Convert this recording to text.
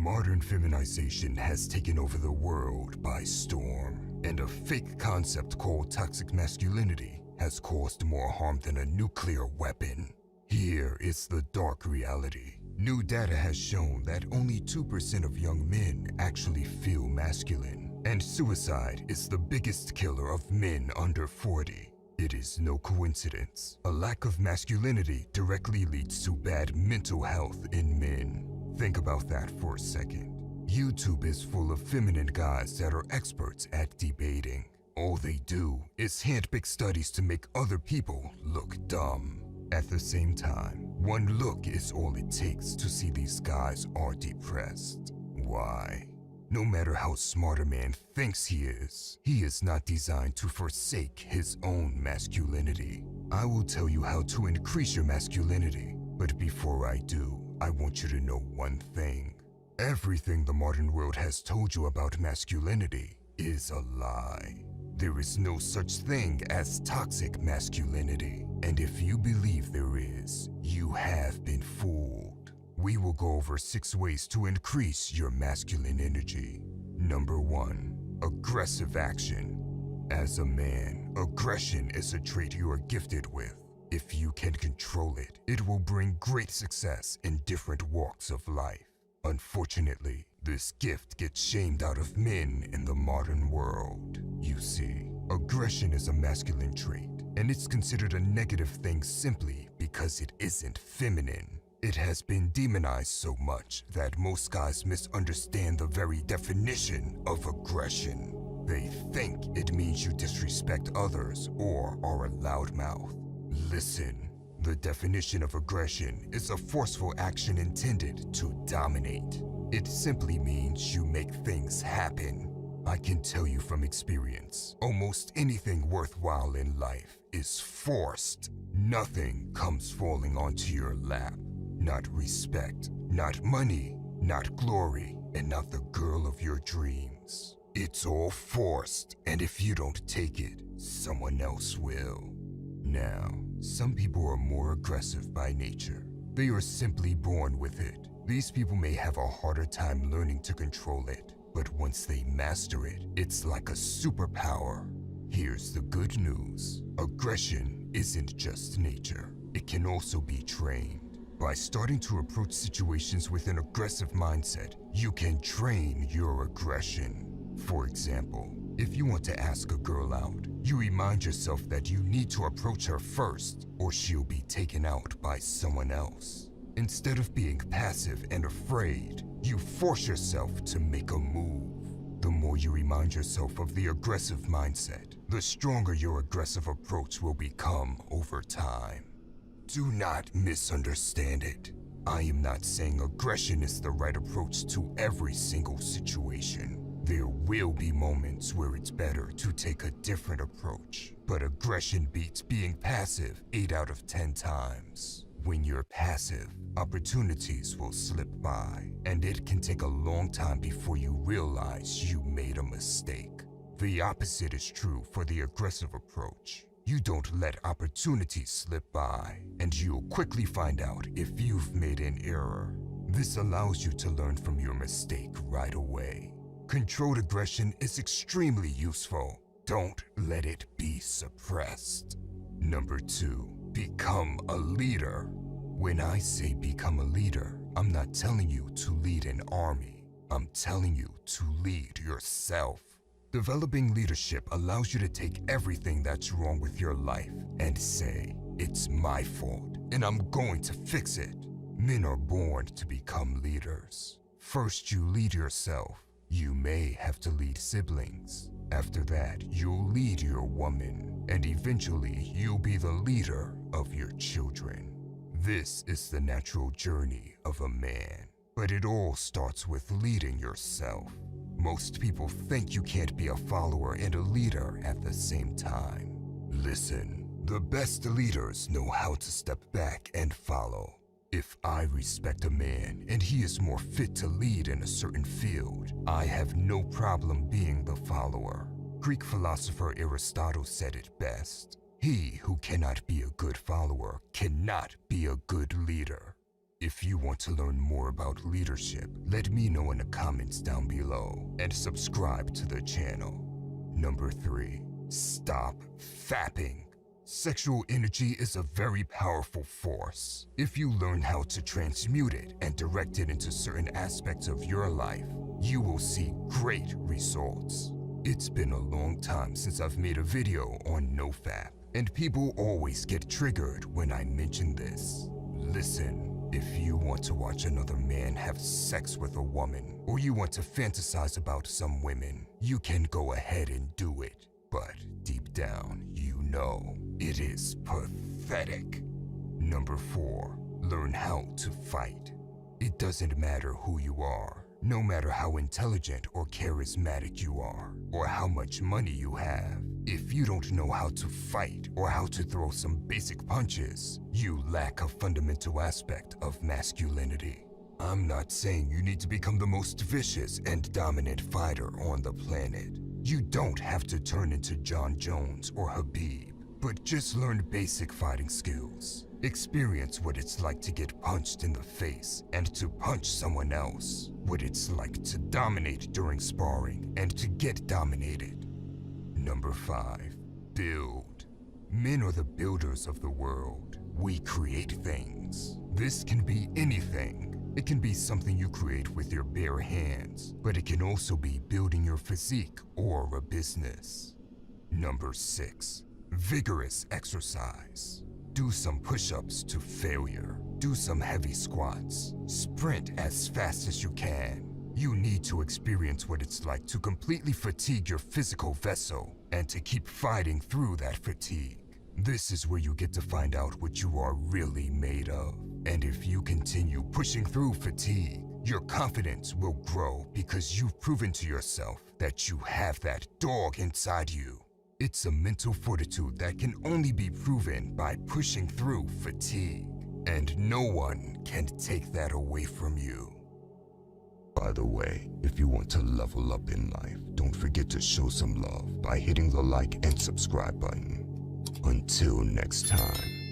Modern feminization has taken over the world by storm, and a fake concept called toxic masculinity has caused more harm than a nuclear weapon. Here is the dark reality. New data has shown that only 2% of young men actually feel masculine, and suicide is the biggest killer of men under 40. It is no coincidence. A lack of masculinity directly leads to bad mental health in men. Think about that for a second. YouTube is full of feminine guys that are experts at debating. All they do is handpick studies to make other people look dumb. At the same time, one look is all it takes to see these guys are depressed. Why? No matter how smart a man thinks he is not designed to forsake his own masculinity. I will tell you how to increase your masculinity, but before I do, I want you to know one thing. Everything the modern world has told you about masculinity is a lie. There is no such thing as toxic masculinity, and if you believe there is, you have been fooled. We will go over 6 ways to increase your masculine energy. Number 1, aggressive action. As a man, aggression is a trait you are gifted with. If you can control it, it will bring great success in different walks of life. Unfortunately, this gift gets shamed out of men in the modern world. You see, aggression is a masculine trait, and it's considered a negative thing simply because it isn't feminine. It has been demonized so much that most guys misunderstand the very definition of aggression. They think it means you disrespect others or are a loudmouth. Listen, the definition of aggression is a forceful action intended to dominate. It simply means you make things happen. I can tell you from experience, almost anything worthwhile in life is forced. Nothing comes falling onto your lap. Not respect, not money, not glory, and not the girl of your dreams. It's all forced, and if you don't take it, someone else will. Now, some people are more aggressive by nature. They are simply born with it. These people may have a harder time learning to control it, but once they master it, it's like a superpower. Here's the good news. Aggression isn't just nature. It can also be trained. By starting to approach situations with an aggressive mindset, you can train your aggression. For example, if you want to ask a girl out, you remind yourself that you need to approach her first, or she'll be taken out by someone else. Instead of being passive and afraid, you force yourself to make a move. The more you remind yourself of the aggressive mindset, the stronger your aggressive approach will become over time. Do not misunderstand it. I am not saying aggression is the right approach to every single situation. There will be moments where it's better to take a different approach, but aggression beats being passive 8 out of 10 times. When you're passive, opportunities will slip by, and it can take a long time before you realize you made a mistake. The opposite is true for the aggressive approach. You don't let opportunities slip by, and you'll quickly find out if you've made an error. This allows you to learn from your mistake right away. Controlled aggression is extremely useful. Don't let it be suppressed. Number 2, become a leader. When I say become a leader, I'm not telling you to lead an army. I'm telling you to lead yourself. Developing leadership allows you to take everything that's wrong with your life and say, it's my fault, and I'm going to fix it. Men are born to become leaders. First, you lead yourself. You may have to lead siblings. After that, you'll lead your woman, and eventually you'll be the leader of your children. This is the natural journey of a man, but it all starts with leading yourself. Most people think you can't be a follower and a leader at the same time. Listen, the best leaders know how to step back and follow. If I respect a man and he is more fit to lead in a certain field, I have no problem being the follower. Greek philosopher Aristotle said it best. He who cannot be a good follower cannot be a good leader. If you want to learn more about leadership, let me know in the comments down below and subscribe to the channel. Number 3. Stop fapping. Sexual energy is a very powerful force. If you learn how to transmute it and direct it into certain aspects of your life, you will see great results. It's been a long time since I've made a video on NoFap, and people always get triggered when I mention this. Listen, if you want to watch another man have sex with a woman, or you want to fantasize about some women, you can go ahead and do it. But deep down, you know it is pathetic. Number 4. Learn how to fight. It doesn't matter who you are, no matter how intelligent or charismatic you are, or how much money you have. If you don't know how to fight or how to throw some basic punches, you lack a fundamental aspect of masculinity. I'm not saying you need to become the most vicious and dominant fighter on the planet. You don't have to turn into John Jones or Habib, but just learn basic fighting skills. Experience what it's like to get punched in the face and to punch someone else. What it's like to dominate during sparring and to get dominated. Number 5. Build. Men are the builders of the world. We create things. This can be anything. It can be something you create with your bare hands, but it can also be building your physique or a business. Number 6. Vigorous exercise. Do some push-ups to failure. Do some heavy squats. Sprint as fast as you can. You need to experience what it's like to completely fatigue your physical vessel and to keep fighting through that fatigue. This is where you get to find out what you are really made of. And if you continue pushing through fatigue, your confidence will grow because you've proven to yourself that you have that dog inside you. It's a mental fortitude that can only be proven by pushing through fatigue. And no one can take that away from you. By the way, if you want to level up in life, don't forget to show some love by hitting the like and subscribe button. Until next time.